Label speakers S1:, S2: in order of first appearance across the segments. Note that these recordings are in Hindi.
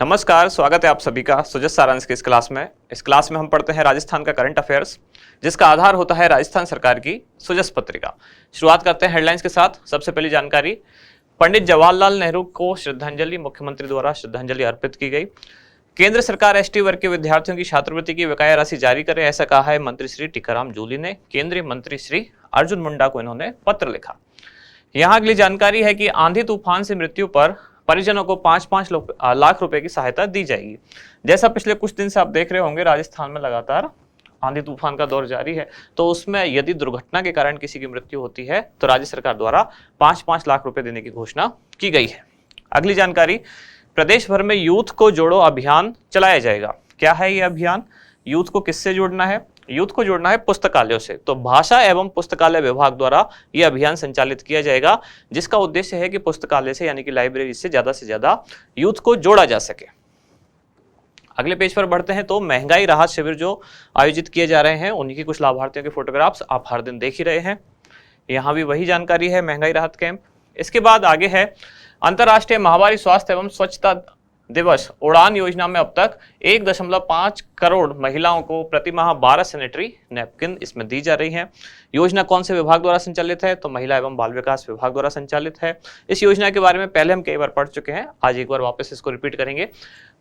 S1: नमस्कार, स्वागत है आप सभी का सुजस सारांश की इस क्लास में। इस क्लास में हम पढ़ते हैं राजस्थान का करंट अफेयर्स, जिसका आधार होता है राजस्थान सरकार की सुजस पत्रिका। शुरुआत करते हैं हेडलाइंस के साथ। सबसे पहली जानकारी, पंडित जवाहरलाल नेहरू को श्रद्धांजलि, मुख्यमंत्री द्वारा श्रद्धांजलि अर्पित की गई। केंद्र सरकार एसटी वर्ग के विद्यार्थियों की छात्रवृत्ति की बकाया राशि जारी करे, ऐसा कहा है मंत्री श्री टीकाराम जूली ने। केंद्रीय मंत्री श्री अर्जुन मुंडा को इन्होंने पत्र लिखा। यहाँ अगली जानकारी है कि आंधी तूफान से मृत्यु पर परिजनों को 5-5 लाख रुपए की सहायता दी जाएगी। जैसा पिछले कुछ दिन से आप देख रहे होंगे, राजस्थान में लगातार आंधी तूफान का दौर जारी है, तो उसमें यदि दुर्घटना के कारण किसी की मृत्यु होती है तो राज्य सरकार द्वारा 5-5 लाख रुपए देने की घोषणा की गई है। अगली जानकारी, प्रदेश भर में यूथ को जोड़ो अभियान चलाया जाएगा। क्या है ये अभियान? यूथ को किससे जोड़ना है? यूथ को जोड़ना है पुस्तकालयों से। तो भाषा एवं पुस्तकालय विभाग द्वारा यह अभियान संचालित किया जाएगा, जिसका उद्देश्य है कि पुस्तकालय से यानी कि लाइब्रेरी से ज्यादा यूथ को जोड़ा जा सके। अगले पेज पर बढ़ते हैं तो महंगाई राहत शिविर जो आयोजित किए जा रहे हैं, उन्हीं की कुछ लाभार्थियों के फोटोग्राफ्स आप हर दिन देख ही रहे हैं। यहाँ भी वही जानकारी है, महंगाई राहत कैंप। इसके बाद आगे है अंतर्राष्ट्रीय महामारी स्वास्थ्य एवं स्वच्छता दिवस। उड़ान योजना में अब तक 1.5 करोड़ महिलाओं को प्रति माह 12 सैनिटरी नैपकिन इसमें दी जा रही है। योजना कौन से विभाग द्वारा संचालित है? तो महिला एवं बाल विकास विभाग द्वारा संचालित है। इस योजना के बारे में पहले हम कई बार पढ़ चुके हैं, आज एक बार वापस इसको रिपीट करेंगे।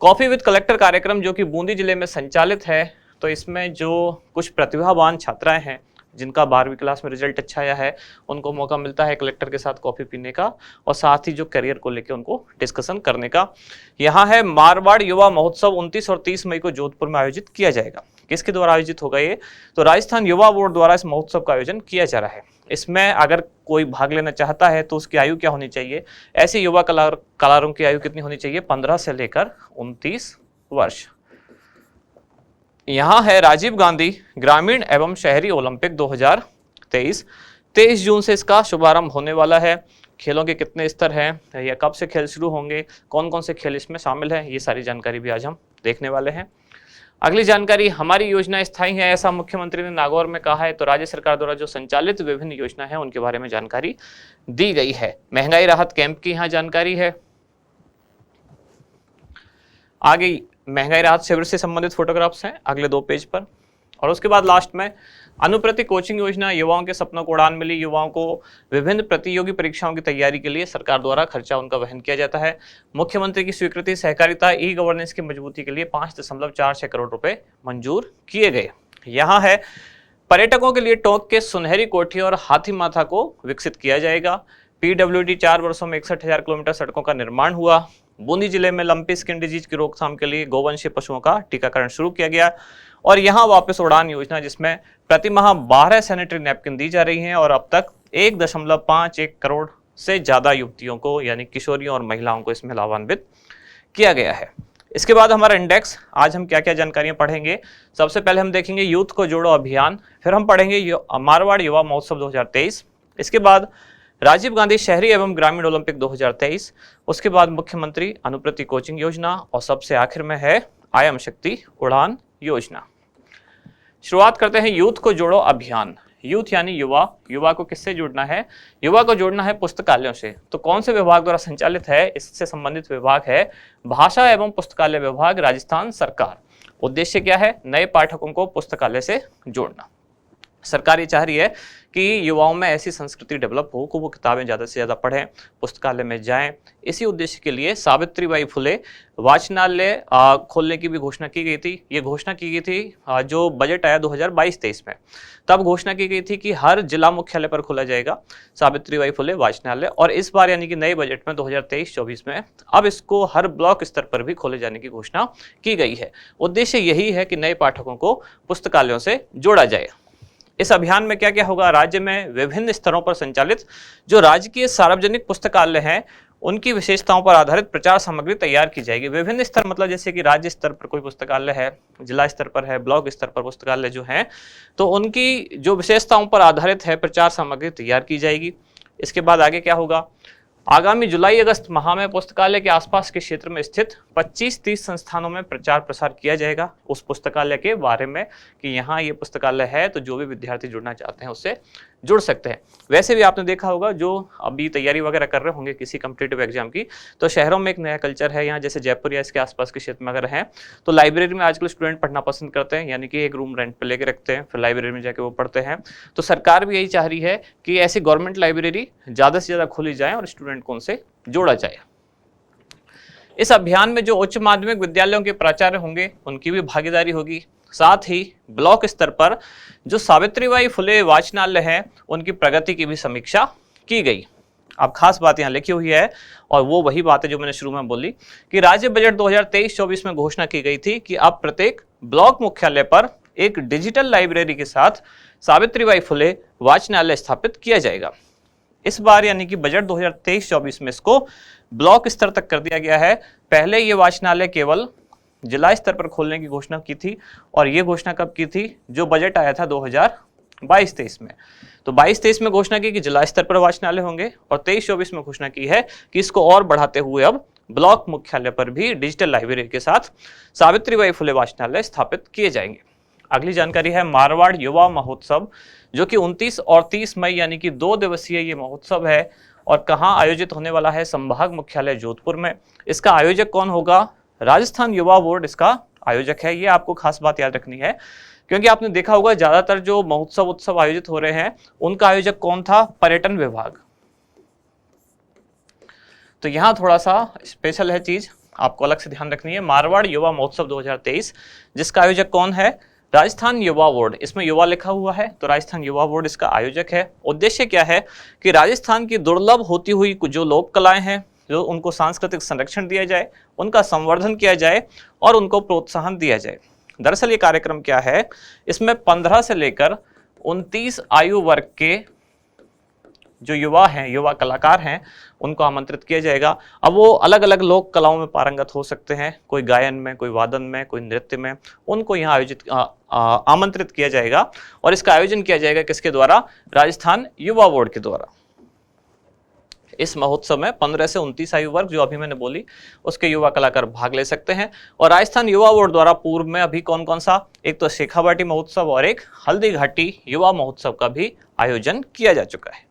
S1: कॉफी विद कलेक्टर कार्यक्रम जो कि बूंदी जिले में संचालित है, तो इसमें जो कुछ प्रतिभावान छात्राएं हैं जिनका 12वीं क्लास में रिजल्ट अच्छा आया है, उनको मौका मिलता है कलेक्टर के साथ कॉफी पीने का और साथ ही जो करियर को लेकर उनको डिस्कशन करने का। यहाँ है मारवाड़ युवा महोत्सव 29 और 30 मई को जोधपुर में आयोजित किया जाएगा। किसके द्वारा आयोजित होगा ये? तो राजस्थान युवा बोर्ड द्वारा इस महोत्सव का आयोजन किया जा रहा है। इसमें अगर कोई भाग लेना चाहता है तो उसकी आयु क्या होनी चाहिए? ऐसे युवा कलाकारों की आयु कितनी होनी चाहिए? 15 से लेकर 29 वर्ष। यहाँ है राजीव गांधी ग्रामीण एवं शहरी ओलंपिक 2023। 23 जून से इसका शुभारंभ होने वाला है। खेलों के कितने स्तर हैं या कब से खेल शुरू होंगे, कौन कौन से खेल इसमें शामिल हैं, ये सारी जानकारी भी आज हम देखने वाले हैं। अगली जानकारी, हमारी योजना स्थायी है, ऐसा मुख्यमंत्री ने नागौर में कहा है। तो राज्य सरकार द्वारा जो संचालित विभिन्न योजना है उनके बारे में जानकारी दी गई है। महंगाई राहत कैंप की यहाँ जानकारी है। आगे महंगाई राहत शिविर से संबंधित फोटोग्राफ्स हैं अगले 2 पेज पर। और उसके बाद लास्ट में अनुप्रति कोचिंग योजना, युवाओं के सपनों को उड़ान मिली। युवाओं को विभिन्न प्रतियोगी परीक्षाओं की तैयारी के लिए सरकार द्वारा खर्चा उनका वहन किया जाता है। मुख्यमंत्री की स्वीकृति, सहकारिता, ई गवर्नेंस की मजबूती के लिए 5.46 करोड़ रुपए मंजूर किए गए। यहाँ है पर्यटकों के लिए टोंक के सुनहरी कोठी और हाथी माथा को विकसित किया जाएगा। पीडब्ल्यूडी 4 वर्षों में 61,000 किलोमीटर सड़कों का निर्माण हुआ। बूंदी जिले में लंपी स्किन डिजीज की रोकथाम के लिए गोवंशीय पशुओं का टीकाकरण शुरू किया गया। और यहाँ वापस उड़ान योजना, जिसमें प्रति माह 12 सैनिटरी नैपकिन दी जा रही हैं और अब तक 1.51 करोड़ से ज्यादा युवतियों को यानी किशोरियों और महिलाओं को इसमें लाभान्वित किया गया है। इसके बाद हमारा इंडेक्स, आज हम क्या क्या जानकारियां पढ़ेंगे। सबसे पहले हम देखेंगे यूथ को जोड़ो अभियान, फिर हम पढ़ेंगे मारवाड़ युवा महोत्सव 2023, इसके बाद राजीव गांधी शहरी एवं ग्रामीण ओलंपिक 2023, उसके बाद मुख्यमंत्री अनुप्रति कोचिंग योजना और सबसे आखिर में है आयम शक्ति उड़ान योजना। शुरुआत करते हैं यूथ को जोड़ो अभियान। यूथ यानी युवा, युवा को किससे जोड़ना है? युवा को जोड़ना है पुस्तकालयों से। तो कौन से विभाग द्वारा संचालित है? इससे संबंधित विभाग है भाषा एवं पुस्तकालय विभाग, राजस्थान सरकार। उद्देश्य क्या है? नए पाठकों को पुस्तकालय से जोड़ना। सरकार ये चाह रही है कि युवाओं में ऐसी संस्कृति डेवलप हो कि वो किताबें ज़्यादा से ज़्यादा पढ़ें, पुस्तकालय में जाएं। इसी उद्देश्य के लिए सावित्रीबाई फुले वाचनालय खोलने की भी घोषणा की गई थी। ये घोषणा की गई थी जो बजट आया 2022-23 में, तब घोषणा की गई थी कि हर जिला मुख्यालय पर खोला जाएगा सावित्रीबाई फुले वाचनालय। और इस बार यानी कि नए बजट में 2023-24 में अब इसको हर ब्लॉक स्तर पर भी खोले जाने की घोषणा की गई है। उद्देश्य यही है कि नए पाठकों को पुस्तकालयों से जोड़ा जाए। इस अभियान में क्या क्या होगा? राज्य में विभिन्न स्तरों पर संचालित जो राजकीय सार्वजनिक पुस्तकालय हैं, उनकी विशेषताओं पर आधारित प्रचार सामग्री तैयार की जाएगी। विभिन्न स्तर मतलब जैसे कि राज्य स्तर पर कोई पुस्तकालय है, जिला स्तर पर है, ब्लॉक स्तर पर पुस्तकालय जो हैं, तो उनकी जो विशेषताओं पर आधारित है प्रचार सामग्री तैयार की जाएगी। इसके बाद आगे क्या होगा? आगामी जुलाई अगस्त माह में पुस्तकालय के आसपास के क्षेत्र में स्थित 25-30 संस्थानों में प्रचार प्रसार किया जाएगा उस पुस्तकालय के बारे में कि यहाँ ये पुस्तकालय है, तो जो भी विद्यार्थी जुड़ना चाहते हैं उससे जुड़ सकते हैं। वैसे भी आपने देखा होगा जो अभी तैयारी वगैरह कर रहे होंगे किसी कम्पिटिटिव एग्जाम की, तो शहरों में एक नया कल्चर है, यहाँ जैसे जयपुर या इसके आसपास के क्षेत्र में अगर हैं तो लाइब्रेरी में आजकल स्टूडेंट पढ़ना पसंद करते हैं, यानी कि एक रूम रेंट पे लेके रखते हैं, फिर लाइब्रेरी में जाके वो पढ़ते हैं। तो सरकार भी यही चाह रही है कि ऐसी गवर्नमेंट लाइब्रेरी ज़्यादा से ज़्यादा खोली जाए और स्टूडेंट को उनसे जोड़ा जाए। इस अभियान में जो उच्च माध्यमिक विद्यालयों के प्राचार्य होंगे उनकी भी भागीदारी होगी। साथ ही ब्लॉक स्तर पर जो सावित्रीबाई फुले वाचनालय है उनकी प्रगति की भी समीक्षा की गई। अब खास बात यहाँ लिखी हुई है और वो वही बात है जो मैंने शुरू में बोली कि राज्य बजट 2023-24 में घोषणा की गई थी कि अब प्रत्येक ब्लॉक मुख्यालय पर एक डिजिटल लाइब्रेरी के साथ सावित्रीबाई फुले वाचनालय स्थापित किया जाएगा। इस बार यानी कि बजट 2023-24 में इसको ब्लॉक स्तर तक कर दिया गया है। पहले ये वाचनालय केवल जिला स्तर पर खोलने की घोषणा की थी और ये घोषणा कब की थी, जो बजट आया था 2022-23 में। तो 22-23 में घोषणा की कि जिला स्तर पर वाचनालय होंगे और 23-24 में घोषणा की है कि इसको और बढ़ाते हुए अब ब्लॉक मुख्यालय पर भी डिजिटल लाइब्रेरी के साथ सावित्रीबाई फुले वाचनालय स्थापित किए जाएंगे। अगली जानकारी है मारवाड़ युवा महोत्सव, जो कि 29 और 30 मई यानी कि 2 दिवसीय ये महोत्सव है और कहाँ आयोजित होने वाला है, संभाग मुख्यालय जोधपुर में। इसका आयोजक कौन होगा, राजस्थान युवा बोर्ड इसका आयोजक है। ये आपको खास बात याद रखनी है क्योंकि आपने देखा होगा ज्यादातर जो महोत्सव उत्सव आयोजित हो रहे हैं उनका आयोजक कौन था, पर्यटन विभाग। तो यहाँ थोड़ा सा स्पेशल है चीज, आपको अलग से ध्यान रखनी है। मारवाड़ युवा महोत्सव 2023 जिसका आयोजक कौन है, राजस्थान युवा बोर्ड। इसमें युवा लिखा हुआ है तो राजस्थान युवा बोर्ड इसका आयोजक है। उद्देश्य क्या है कि राजस्थान की दुर्लभ होती हुई जो लोक कलाएं हैं जो उनको सांस्कृतिक संरक्षण दिया जाए, उनका संवर्धन किया जाए और उनको प्रोत्साहन दिया जाए। दरअसल ये कार्यक्रम क्या है, इसमें 15 से लेकर 29 आयु वर्ग के जो युवा हैं, युवा कलाकार हैं, उनको आमंत्रित किया जाएगा। अब वो अलग अलग लोक कलाओं में पारंगत हो सकते हैं, कोई गायन में, कोई वादन में, कोई नृत्य में, उनको यहाँ आमंत्रित किया जाएगा और इसका आयोजन किया जाएगा किसके द्वारा, राजस्थान युवा बोर्ड के द्वारा। इस महोत्सव में 15 से 29 आयु वर्ग जो अभी मैंने बोली उसके युवा कलाकार भाग ले सकते हैं। और राजस्थान युवा बोर्ड द्वारा पूर्व में अभी कौन कौन सा, एक तो शेखावाटी महोत्सव और एक हल्दी घाटी युवा महोत्सव का भी आयोजन किया जा चुका है।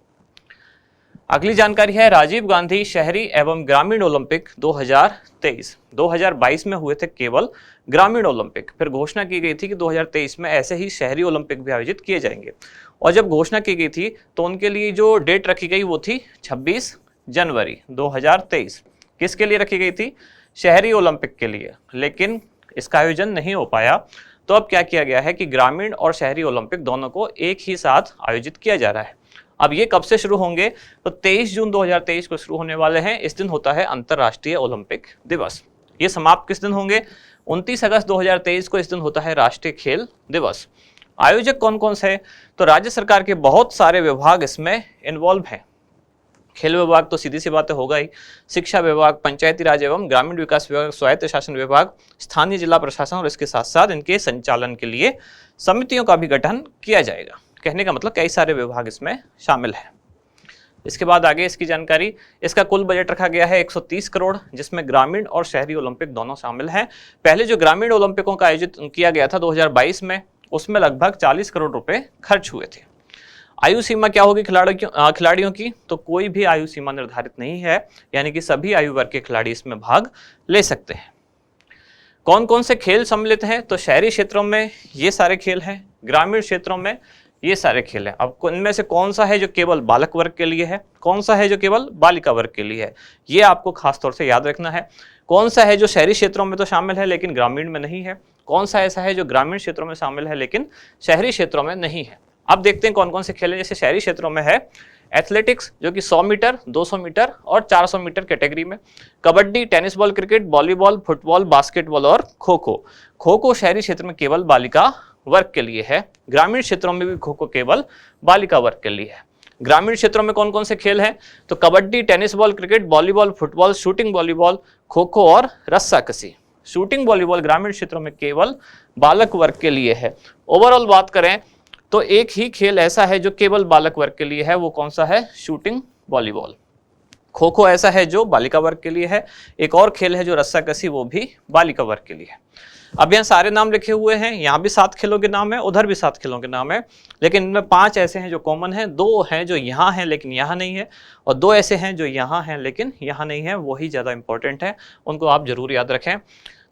S1: अगली जानकारी है राजीव गांधी शहरी एवं ग्रामीण ओलंपिक 2023। 2022 में हुए थे केवल ग्रामीण ओलंपिक, फिर घोषणा की गई थी कि 2023 में ऐसे ही शहरी ओलंपिक भी आयोजित किए जाएंगे। और जब घोषणा की गई थी तो उनके लिए जो डेट रखी गई वो थी 26 जनवरी 2023। किसके लिए रखी गई थी, शहरी ओलंपिक के लिए, लेकिन इसका आयोजन नहीं हो पाया। तो अब क्या किया गया है कि ग्रामीण और शहरी ओलंपिक दोनों को एक ही साथ आयोजित किया जा रहा है। अब ये कब से शुरू होंगे, तो 23 जून 2023 को शुरू होने वाले हैं। इस दिन होता है अंतर्राष्ट्रीय ओलंपिक दिवस। ये समाप्त किस दिन होंगे, 29 अगस्त 2023 को इस दिन होता है राष्ट्रीय खेल दिवस। आयोजक कौन कौन से हैं, तो राज्य सरकार के बहुत सारे विभाग इसमें इन्वॉल्व हैं। खेल विभाग तो सीधी सी बातें होगा ही, शिक्षा विभाग, पंचायती राज एवं ग्रामीण विकास विभाग, स्वायत्त शासन विभाग, स्थानीय जिला प्रशासन और इसके साथ साथ इनके संचालन के लिए समितियों का भी गठन किया जाएगा। कहने का मतलब कई सारे विभाग इसमें शामिल है। इसके बाद आगे इसकी जानकारी, इसका कुल बजट रखा गया है 130 करोड़, जिसमें ग्रामीण और शहरी ओलंपिक दोनों शामिल हैं। पहले जो ग्रामीण ओलंपिकों का आयोजित किया गया था 2022 में, उसमें लगभग 40 करोड़ रुपए खर्च हुए थे। आयु सीमा क्या होगी खिलाड़ियों की, तो कोई भी आयु सीमा निर्धारित नहीं है, यानी कि सभी आयु वर्ग के खिलाड़ी इसमें भाग ले सकते हैं। कौन कौन से खेल सम्मिलित हैं, तो शहरी क्षेत्रों में ये सारे खेल हैं, ग्रामीण क्षेत्रों में ये सारे खेल हैं। अब इनमें से कौन सा है जो केवल बालक वर्ग के लिए है, कौन सा है जो केवल बालिका वर्ग के लिए है, ये आपको खास तौर से याद रखना है। कौन सा है जो शहरी क्षेत्रों में तो शामिल है लेकिन ग्रामीण में नहीं है, कौन सा ऐसा है जो ग्रामीण क्षेत्रों में शामिल है लेकिन शहरी क्षेत्रों में नहीं है। अब देखते हैं कौन कौन से खेल हैं। जैसे शहरी क्षेत्रों में है एथलेटिक्स, जो कि 100 मीटर, 200 मीटर और 400 मीटर कैटेगरी में, kabaddi, tennis ball, cricket, volleyball, football, basketball और खो खो। खो खो शहरी क्षेत्र में केवल बालिका वर्ग के लिए है, ग्रामीण क्षेत्रों में भी खो खो केवल बालिका वर्ग के लिए है। ग्रामीण क्षेत्रों में कौन कौन से खेल हैं, तो kabaddi, tennis ball, cricket, volleyball, football, shooting volleyball, kho kho और रस्साकसी। शूटिंग वॉलीबॉल ग्रामीण क्षेत्रों में केवल बालक वर्ग के लिए है। ओवरऑल बात करें तो एक ही खेल ऐसा है जो केवल बालक वर्ग के लिए है, वो कौन सा है, शूटिंग वॉलीबॉल। खो खो ऐसा है जो बालिका वर्ग के लिए है, एक और खेल है जो रस्साकसी, वो भी बालिका वर्ग के लिए है। अब यहाँ सारे नाम लिखे हुए हैं, यहाँ भी 7 खेलों के नाम है, उधर भी 7 खेलों के नाम है, लेकिन इनमें 5 ऐसे हैं जो कॉमन हैं, 2 हैं जो यहाँ हैं लेकिन यहाँ नहीं है, और 2 ऐसे हैं जो यहाँ हैं लेकिन यहाँ नहीं है, वही ज़्यादा इंपॉर्टेंट है, उनको आप जरूर याद रखें।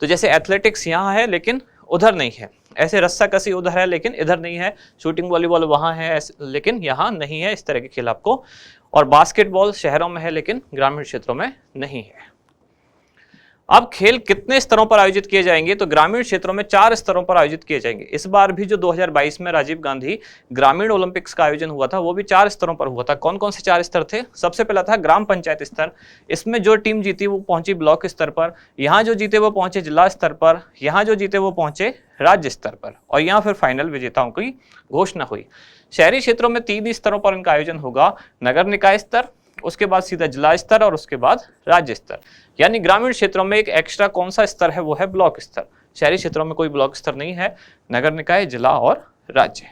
S1: तो जैसे एथलेटिक्स यहाँ है लेकिन उधर नहीं है, ऐसे रस्साकसी उधर है लेकिन इधर नहीं है, शूटिंग वॉलीबॉल वहाँ है लेकिन यहाँ नहीं है, इस तरह के खेल आपको, और बास्केटबॉल शहरों में है लेकिन ग्रामीण क्षेत्रों में नहीं है। अब खेल कितने स्तरों पर आयोजित किए जाएंगे, तो ग्रामीण क्षेत्रों में 4 स्तरों पर आयोजित किए जाएंगे। इस बार भी जो 2022 में राजीव गांधी ग्रामीण ओलंपिक्स का आयोजन हुआ था वो भी 4 स्तरों पर हुआ था। कौन कौन से 4 स्तर थे? सबसे पहला था ग्राम पंचायत स्तर, इसमें जो टीम जीती वो पहुंची ब्लॉक स्तर पर, यहाँ जो जीते वो पहुंचे जिला स्तर पर, यहाँ जो जीते वो पहुंचे राज्य स्तर पर, और यहाँ फिर फाइनल विजेताओं की घोषणा हुई। शहरी क्षेत्रों में 3 स्तरों पर इनका आयोजन होगा, नगर निकाय स्तर, उसके बाद सीधा जिला स्तर और उसके बाद राज्य स्तर। यानी ग्रामीण क्षेत्रों में एक एक्स्ट्रा कौन सा स्तर है, वो है ब्लॉक स्तर। शहरी क्षेत्रों में कोई ब्लॉक स्तर नहीं है, नगर निकाय, जिला और राज्य।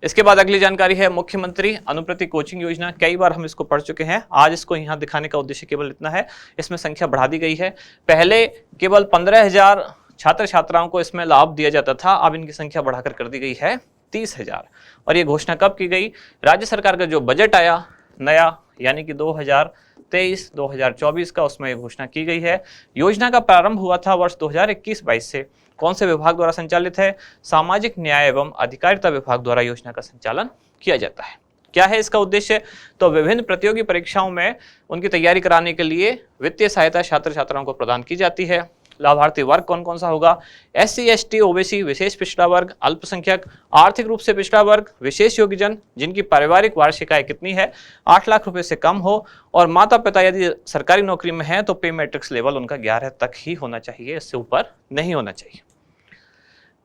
S1: इसके बाद अगली जानकारी है मुख्यमंत्री अनुप्रति कोचिंग योजना। कई बार हम इसको पढ़ चुके हैं, आज इसको यहाँ दिखाने का उद्देश्य केवल इतना है, इसमें संख्या बढ़ा दी गई है। पहले केवल 15,000 छात्र छात्राओं को इसमें लाभ दिया जाता था, अब इनकी संख्या बढ़ाकर कर दी गई है 30,000। और ये घोषणा कब की गई? राज्य सरकार का जो बजट आया नया, यानी कि 2023-2024 का, उसमें ये घोषणा की गई है। योजना का प्रारंभ हुआ था वर्ष 2021-22 से। कौन से विभाग द्वारा संचालित है? सामाजिक न्याय एवं अधिकारिता विभाग द्वारा योजना का संचालन किया जाता है। क्या है इसका उद्देश्य? तो विभिन्न प्रतियोगी परीक्षाओं में उनकी तैयारी कराने के लिए वित्तीय सहायता छात्र छात्राओं को प्रदान की जाती है। लाभार्थी वर्ग कौन कौन सा होगा? SC, ST, OBC, विशेष पिछड़ा वर्ग, अल्पसंख्यक, आर्थिक रूप से पिछड़ा वर्ग, विशेष योग्यजन जिनकी पारिवारिक वार्षिक आय कितनी है, 8 लाख रुपए से कम हो, और माता पिता यदि सरकारी नौकरी में है तो पे मैट्रिक्स लेवल उनका 11 तक ही होना चाहिए, इससे ऊपर नहीं होना चाहिए।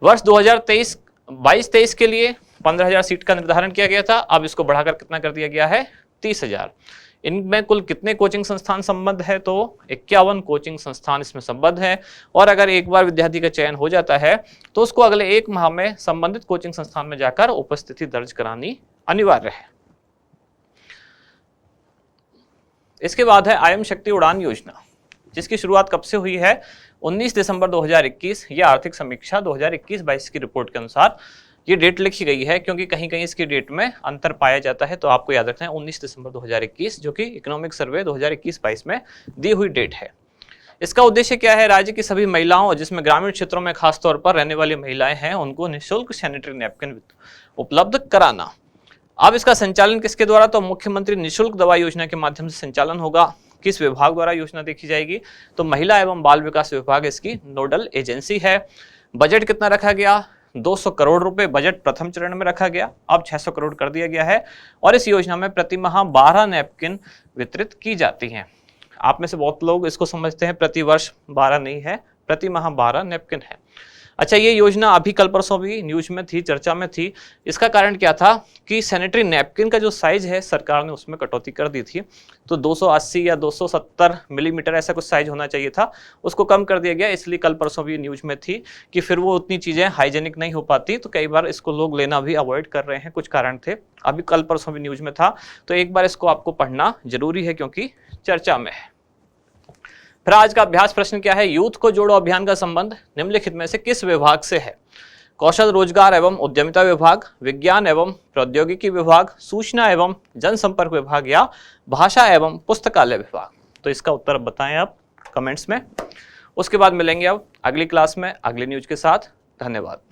S1: वर्ष 2023-22 के लिए 15,000 सीट का निर्धारण किया गया था, अब इसको बढ़ाकर कितना कर दिया गया है? 30,000। इनमें कुल कितने कोचिंग संस्थान संबद्ध है? तो 51 कोचिंग संस्थान इसमें संबद्ध है, और अगर एक बार विद्यार्थी का चयन हो जाता है तो उसको अगले 1 माह में संबंधित कोचिंग संस्थान में जाकर उपस्थिति दर्ज करानी अनिवार्य है। इसके बाद है आयम शक्ति उड़ान योजना, जिसकी शुरुआत कब से हुई है? 19 दिसंबर 2021। यह आर्थिक समीक्षा 2021-22 की रिपोर्ट के अनुसार ये डेट लिखी गई है, क्योंकि कहीं कहीं इसकी डेट में अंतर पाया जाता है, तो आपको याद रखना है 19 दिसंबर 2021, जो कि इकोनॉमिक सर्वे 2021-22 में दी हुई डेट है। इसका उद्देश्य क्या है? राज्य की सभी महिलाओं, जिसमें ग्रामीण क्षेत्रों में खास तौर पर रहने वाली महिलाएं हैं, उनको निःशुल्क सैनिटरी नैपकिन उपलब्ध कराना। अब इसका संचालन किसके द्वारा? तो मुख्यमंत्री निःशुल्क दवा योजना के माध्यम से संचालन होगा। किस विभाग द्वारा योजना देखी जाएगी? तो महिला एवं बाल विकास विभाग इसकी नोडल एजेंसी है। बजट कितना रखा गया? 200 करोड़ रुपए बजट प्रथम चरण में रखा गया, अब 600 करोड़ कर दिया गया है, और इस योजना में प्रति माह 12 नैपकिन वितरित की जाती हैं। आप में से बहुत लोग इसको समझते हैं प्रति वर्ष 12 नहीं है, प्रति माह 12 नैपकिन है। अच्छा, ये योजना अभी कल परसों भी न्यूज में थी, चर्चा में थी। इसका कारण क्या था कि सैनिटरी नैपकिन का जो साइज है सरकार ने उसमें कटौती कर दी थी, तो 280 या 270 मिलीमीटर ऐसा कुछ साइज होना चाहिए था, उसको कम कर दिया गया। इसलिए कल परसों भी न्यूज में थी कि फिर वो उतनी चीज़ें हाइजेनिक नहीं हो पाती, तो कई बार इसको लोग लेना भी अवॉइड कर रहे हैं, कुछ कारण थे। अभी कल परसों भी न्यूज में था, तो एक बार इसको आपको पढ़ना जरूरी है क्योंकि चर्चा में है। फिर आज का अभ्यास प्रश्न क्या है? यूथ को जोड़ो अभियान का संबंध निम्नलिखित में से किस विभाग से है? कौशल रोजगार एवं उद्यमिता विभाग, विज्ञान एवं प्रौद्योगिकी विभाग, सूचना एवं जनसंपर्क विभाग, या भाषा एवं पुस्तकालय विभाग? तो इसका उत्तर बताएं आप कमेंट्स में। उसके बाद मिलेंगे अब अगली क्लास में अगली न्यूज के साथ। धन्यवाद।